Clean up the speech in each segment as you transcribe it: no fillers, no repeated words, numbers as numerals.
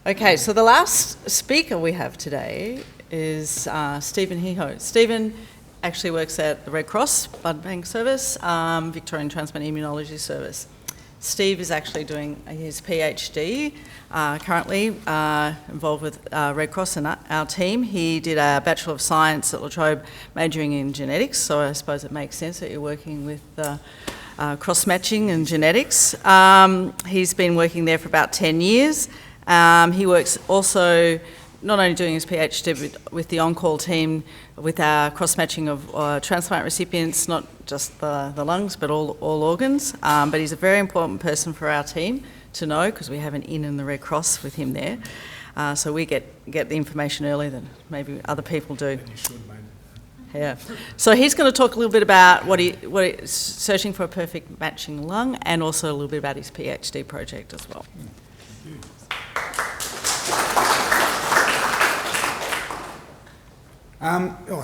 Okay, so the last speaker we have today is Stephen Hiho. Stephen actually works at the Red Cross Blood Bank Service, Victorian Transplant Immunology Service. Steve is actually doing his PhD, currently involved with Red Cross and our team. He did a Bachelor of Science at La Trobe, majoring in genetics, so I suppose it makes sense that you're working with cross-matching and genetics. He's been working there for about 10 years. He works also not only doing his PhD but with the on-call team with our cross-matching of transplant recipients, not just the lungs but all organs. But he's a very important person for our team to know because we have an in the Red Cross with him there. So we get the information earlier than maybe other people do. And you should, mate. Yeah. So he's going to talk a little bit about what he's searching for a perfect matching lung and also a little bit about his PhD project as well.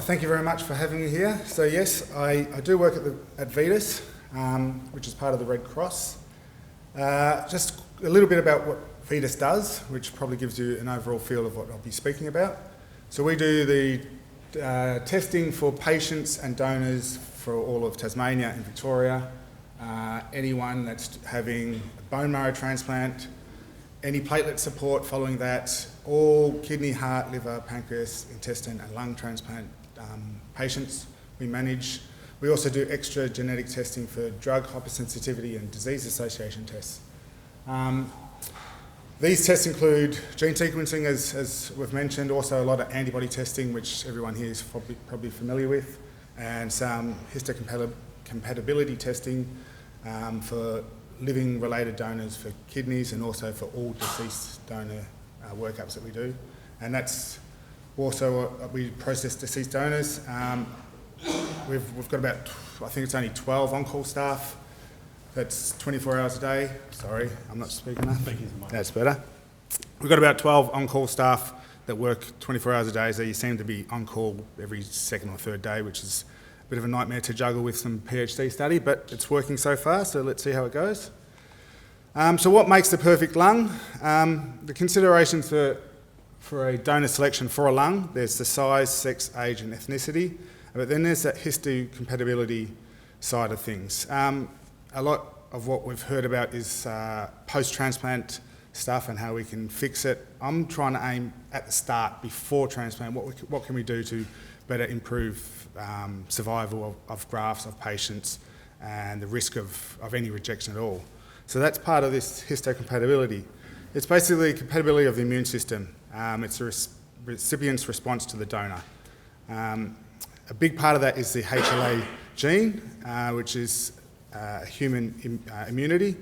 Thank you very much for having me here. So yes, I do work at Vetus, which is part of the Red Cross. Just a little bit about what Vetus does, which probably gives you an overall feel of what I'll be speaking about. So we do the testing for patients and donors for all of Tasmania and Victoria, anyone that's having a bone marrow transplant, any platelet support following that, all kidney, heart, liver, pancreas, intestine and lung transplant patients we manage. We also do extra genetic testing for drug hypersensitivity and disease association tests. These tests include gene sequencing, as we've mentioned, also a lot of antibody testing, which everyone here is probably familiar with, and some histocompatibility testing for living-related donors for kidneys and also for all deceased donor workups that we do. And that's also, we process deceased donors. We've got about, I think it's only 12 on-call staff. That's 24 hours a day. Sorry, I'm not speaking enough. Thank you. That's better. We've got about 12 on-call staff that work 24 hours a day, so you seem to be on-call every second or third day, which is a bit of a nightmare to juggle with some PhD study, but it's working so far, so let's see how it goes. So what makes the perfect lung? The considerations for a donor selection for a lung, there's the size, sex, age and ethnicity, but then there's that histocompatibility side of things. A lot of what we've heard about is post-transplant stuff and how we can fix it. I'm trying to aim at the start, before transplant, what can we do to better improve survival of grafts, of patients, and the risk of any rejection at all. So that's part of this histocompatibility. It's basically compatibility of the immune system. It's the recipient's response to the donor. A big part of that is the HLA gene, which is human immunity,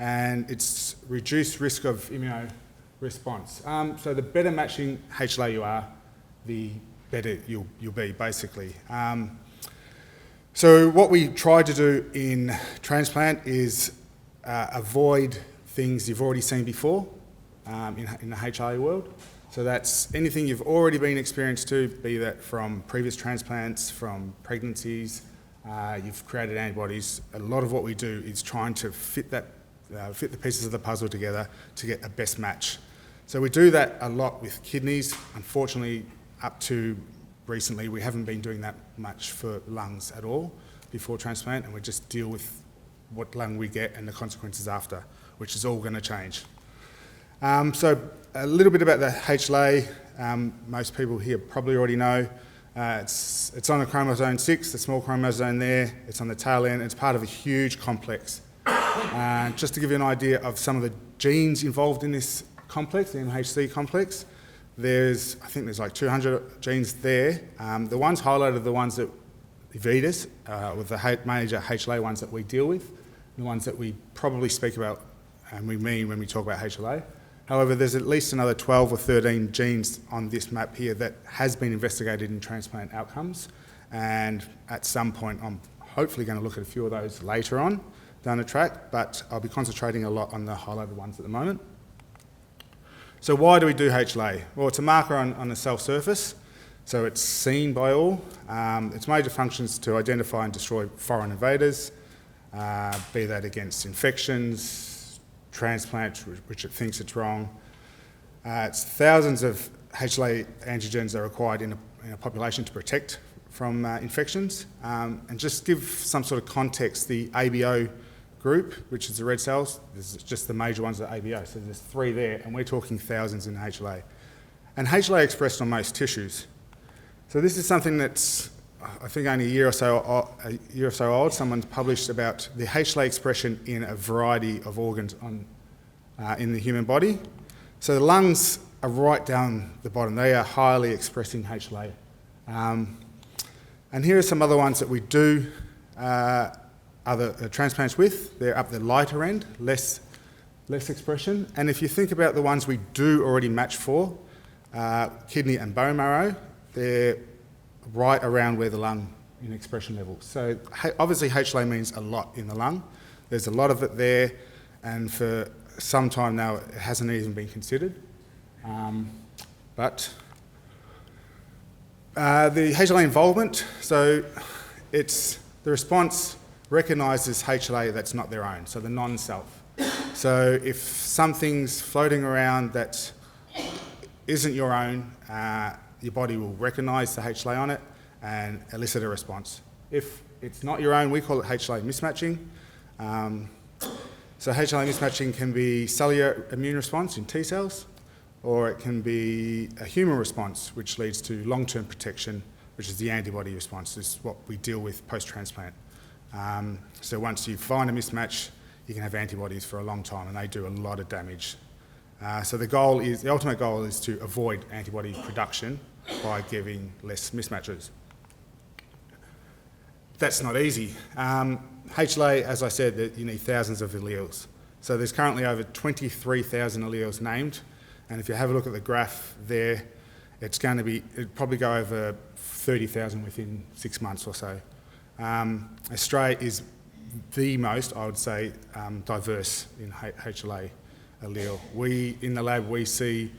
and it's reduced risk of immunoresponse. So the better matching HLA you are, the better you'll be, basically. So what we try to do in transplant is avoid things you've already seen before in the HLA world. So that's anything you've already been experienced to, be that from previous transplants, from pregnancies, you've created antibodies. A lot of what we do is trying to fit the pieces of the puzzle together to get a best match. So we do that a lot with kidneys. Unfortunately, up to recently, we haven't been doing that much for lungs at all before transplant, and we just deal with what lung we get and the consequences after, which is all going to change. So a little bit about the HLA. Most people here probably already know. It's on the chromosome 6, the small chromosome there. It's on the tail end. It's part of a huge complex. Just to give you an idea of some of the genes involved in this complex, the MHC complex, I think there's like 200 genes there. The ones highlighted are the ones that Vetus, with the major HLA ones that we deal with, the ones that we probably speak about and we mean when we talk about HLA. However, there's at least another 12 or 13 genes on this map here that has been investigated in transplant outcomes, and at some point I'm hopefully going to look at a few of those later on down the track, but I'll be concentrating a lot on the highlighted ones at the moment. So why do we do HLA? Well, it's a marker on the cell surface, so it's seen by all. Its major functions to identify and destroy foreign invaders, be that against infections, transplant, which it thinks it's wrong, It's thousands of HLA antigens are required in a population to protect from infections. And just give some sort of context, the ABO group, which is the red cells, there's just the major ones are ABO, so there's 3 there, and we're talking thousands in HLA. And HLA expressed on most tissues. So this is something that's, I think only a year or so old. Someone's published about the HLA expression in a variety of organs in the human body. So the lungs are right down the bottom. They are highly expressing HLA. And here are some other ones that we do other transplants with. They're up the lighter end, less expression. And if you think about the ones we do already match for, kidney and bone marrow, they're right around where the lung in expression level. So obviously HLA means a lot in the lung. There's a lot of it there, and for some time now it hasn't even been considered. But the HLA involvement, so it's the response recognises HLA that's not their own, so the non-self. So if something's floating around that isn't your own, your body will recognise the HLA on it and elicit a response. If it's not your own, we call it HLA mismatching. So HLA mismatching can be cellular immune response in T cells, or it can be a human response, which leads to long-term protection, which is the antibody response. This is what we deal with post-transplant. So once you find a mismatch, you can have antibodies for a long time, and they do a lot of damage. So the ultimate goal is to avoid antibody production by giving less mismatches. That's not easy. HLA, as I said, you need thousands of alleles. So there's currently over 23,000 alleles named, and if you have a look at the graph there, it'd probably go over 30,000 within 6 months or so. Australia is the most, I would say, diverse in HLA allele. In the lab, we see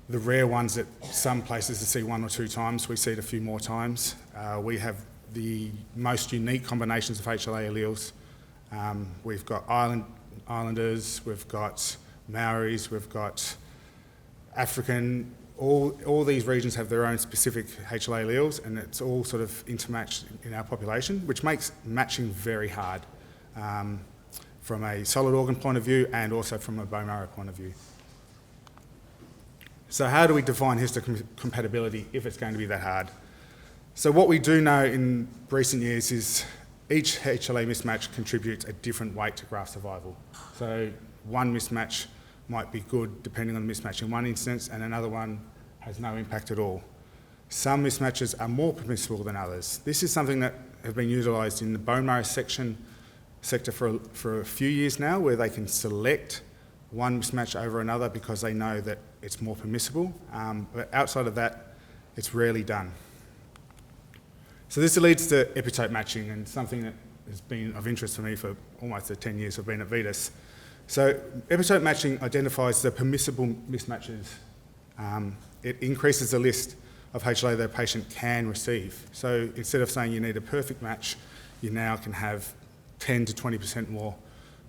the rare ones that some places to see 1 or 2 times. We see it a few more times. We have the most unique combinations of HLA alleles. We've got Islanders, we've got Maoris, we've got African. All these regions have their own specific HLA alleles, and it's all sort of intermatched in our population, which makes matching very hard from a solid organ point of view and also from a bone marrow point of view. So how do we define histocompatibility if it's going to be that hard? So what we do know in recent years is each HLA mismatch contributes a different weight to graft survival. So one mismatch might be good depending on the mismatch in one instance, and another one has no impact at all. Some mismatches are more permissible than others. This is something that has been utilised in the bone marrow sector for a few years now, where they can select one mismatch over another because they know that it's more permissible. But outside of that, it's rarely done. So this leads to epitope matching, and something that has been of interest for me for almost the 10 years I've been at Vetus. So epitope matching identifies the permissible mismatches. It increases the list of HLA that a patient can receive. So instead of saying you need a perfect match, you now can have 10 to 20% more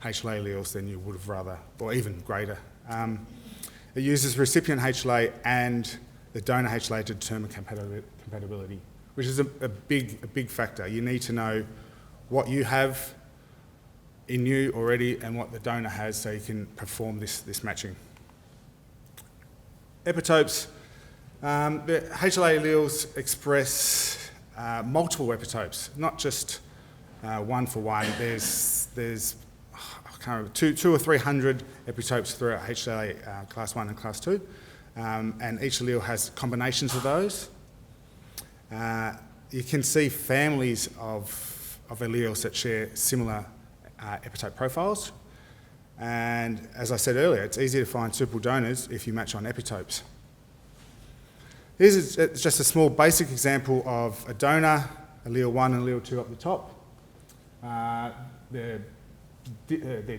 HLA alleles than you would have rather, or even greater. It uses recipient HLA and the donor HLA to determine compatibility, which is a big factor. You need to know what you have in you already and what the donor has so you can perform this matching. Epitopes. The HLA alleles express multiple epitopes, not just one for one. There's I can't remember, 200 or 300 epitopes throughout HLA class 1 and class 2, and each allele has combinations of those. You can see families of alleles that share similar epitope profiles, and as I said earlier, it's easy to find suitable donors if you match on epitopes. Here's just a small basic example of a donor, allele 1 and allele 2 up the top. They're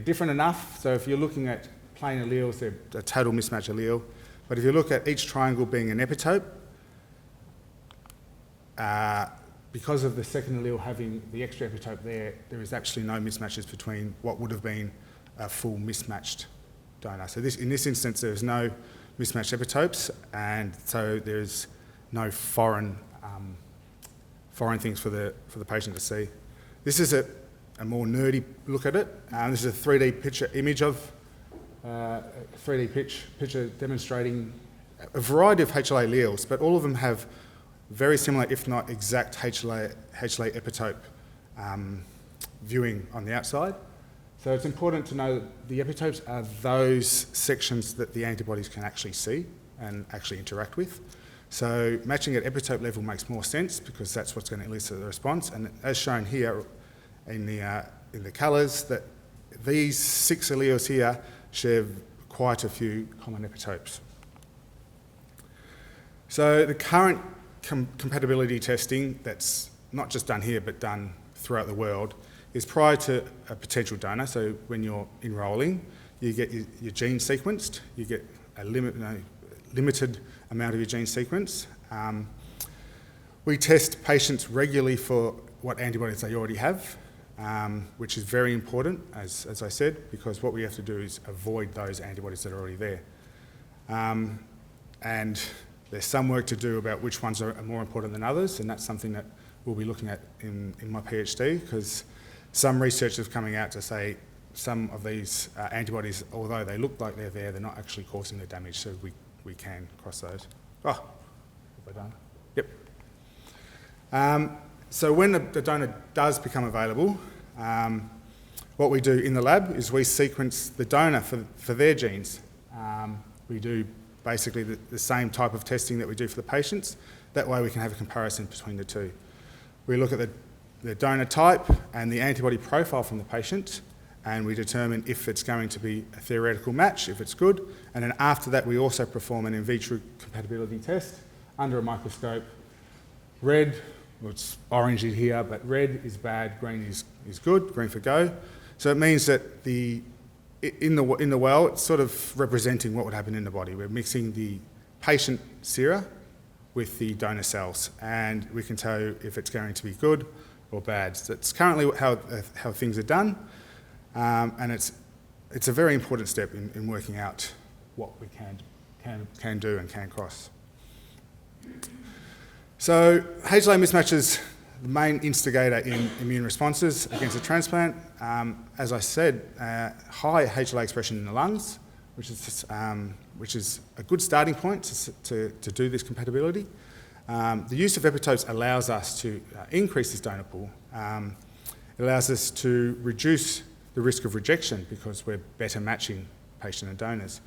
different enough, so if you're looking at plain alleles, they're a total mismatch allele. But if you look at each triangle being an epitope, because of the second allele having the extra epitope there is actually no mismatches between what would have been a full mismatched donor. So in this instance, there's no mismatched epitopes, and so there's no foreign things for the patient to see. This is a more nerdy look at it. This is a 3D picture image of 3D picture demonstrating a variety of HLA alleles, but all of them have very similar, if not exact, HLA epitope viewing on the outside. So it's important to know that the epitopes are those sections that the antibodies can actually see and actually interact with. So matching at epitope level makes more sense because that's what's going to elicit the response. And as shown here in the colours, that these 6 alleles here share quite a few common epitopes. So the current compatibility testing that's not just done here but done throughout the world is prior to a potential donor. So when you're enrolling, you get your gene sequenced, you get a limited amount of your gene sequence. We test patients regularly for what antibodies they already have, which is very important, as I said, because what we have to do is avoid those antibodies that are already there. And there's some work to do about which ones are more important than others, and that's something that we'll be looking at in my PhD, because some research is coming out to say some of these antibodies, although they look like they're there, they're not actually causing the damage, so we can cross those. Oh, have I done? Yep. So when the donor does become available, what we do in the lab is we sequence the donor for their genes. We do basically the same type of testing that we do for the patients. That way we can have a comparison between the two. We look at the donor type and the antibody profile from the patient, and we determine if it's going to be a theoretical match, if it's good, and then after that we also perform an in vitro compatibility test under a microscope. Red, well, it's orangey here, but red is bad, green is good, green for go. So it means that in the well, it's sort of representing what would happen in the body. We're mixing the patient sera with the donor cells, and we can tell you if it's going to be good or bad. So it's currently how things are done, and it's a very important step in working out what we can do and can cross. So HLA mismatches the main instigator in immune responses against a transplant. As I said, high HLA expression in the lungs, which is a good starting point to do this compatibility. The use of epitopes allows us to increase this donor pool. It allows us to reduce the risk of rejection because we're better matching patient and donors.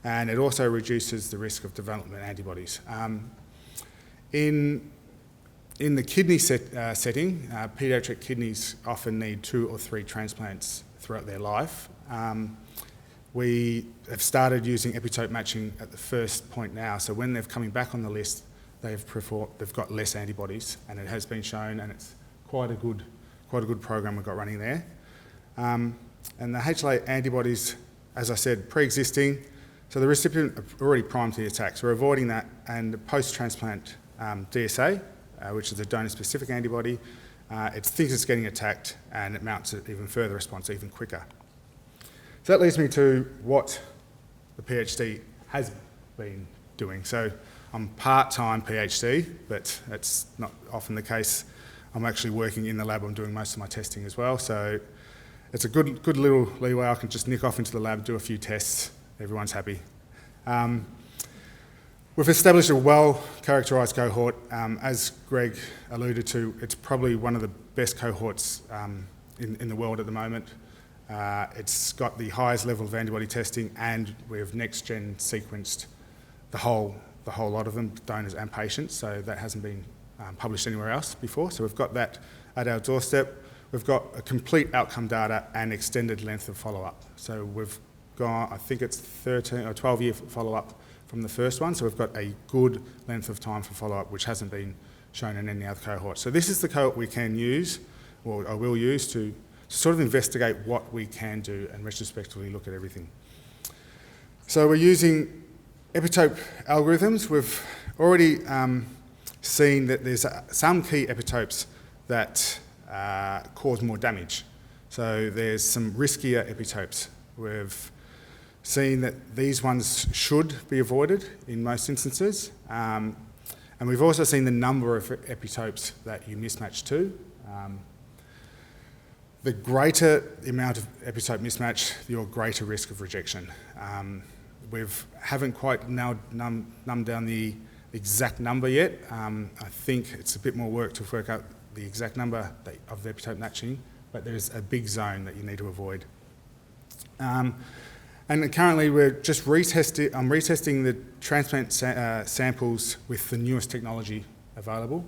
And it also reduces the risk of development antibodies. In the kidney setting, paediatric kidneys often need 2 or 3 transplants throughout their life. We have started using epitope matching at the first point now, so when they're coming back on the list, they've got less antibodies, and it has been shown, and it's quite a good program we've got running there. And the HLA antibodies, as I said, pre-existing, so the recipient are already primed to the attack, so we're avoiding that, and the post-transplant DSA, which is a donor-specific antibody, it thinks it's getting attacked, and it mounts an even further response even quicker. So that leads me to what the PhD has been doing. So I'm part-time PhD, but that's not often the case. I'm actually working in the lab. I'm doing most of my testing as well. So it's a good little leeway. I can just nick off into the lab, do a few tests. Everyone's happy. We've established a well-characterised cohort. As Greg alluded to, it's probably one of the best cohorts in the world at the moment. It's got the highest level of antibody testing, and we've next-gen sequenced the whole lot of them, donors and patients, so that hasn't been published anywhere else before. So we've got that at our doorstep. We've got a complete outcome data and extended length of follow-up. So we've got, I think it's 13 or 12-year follow-up from the first one, so we've got a good length of time for follow-up, which hasn't been shown in any other cohort. So this is the cohort we can use, or I will use, to sort of investigate what we can do and retrospectively look at everything. So we're using epitope algorithms. We've already seen that there's some key epitopes that cause more damage. So there's some riskier epitopes. seen that these ones should be avoided in most instances. And we've also seen the number of epitopes that you mismatch to. The greater the amount of epitope mismatch, your greater risk of rejection. We haven't quite numbed down the exact number yet. I think it's a bit more work to work out the exact number of the epitope matching, but there's a big zone that you need to avoid. And currently we're just retesting, I'm retesting the transplant samples with the newest technology available.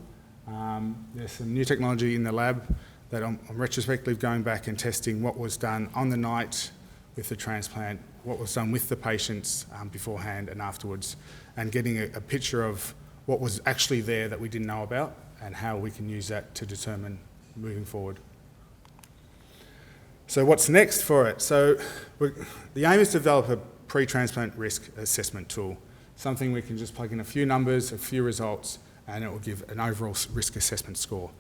There's some new technology in the lab that I'm retrospectively going back and testing what was done on the night with the transplant, what was done with the patients beforehand and afterwards, and getting a picture of what was actually there that we didn't know about and how we can use that to determine moving forward. So what's next for it? So the aim is to develop a pre-transplant risk assessment tool, something we can just plug in a few numbers, a few results, and it will give an overall risk assessment score.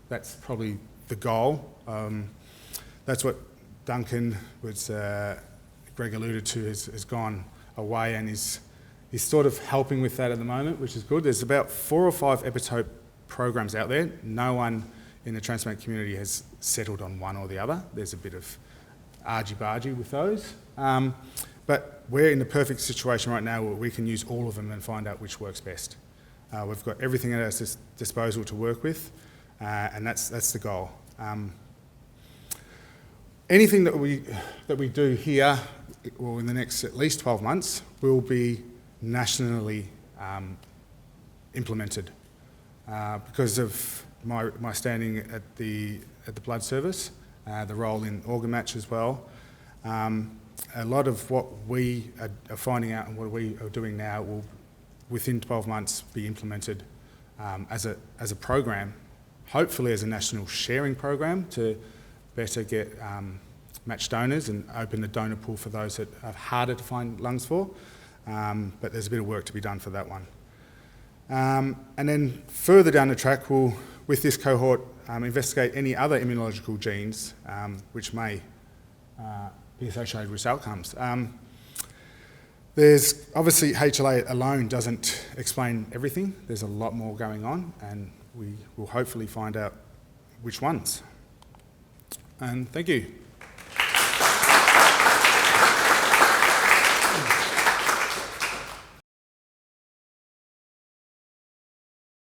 That's probably the goal. That's what Duncan, Greg alluded to, has gone away and is sort of helping with that at the moment, which is good. There's about 4 or 5 epitope programs out there. No one in the transplant community has settled on one or the other. There's a bit of argy-bargy with those. But we're in the perfect situation right now where we can use all of them and find out which works best. We've got everything at our disposal to work with, and that's the goal. Anything that we do here, or in the next at least 12 months, will be nationally implemented because of my standing at the blood service, the role in organ match as well. A lot of what we are finding out and what we are doing now will, within 12 months, be implemented as a program, hopefully as a national sharing program to better get match donors and open the donor pool for those that are harder to find lungs for. But there's a bit of work to be done for that one. And then further down the track, we'll, with this cohort, investigate any other immunological genes which may be associated with outcomes. There's obviously HLA alone doesn't explain everything. There's a lot more going on, and we will hopefully find out which ones. And thank you.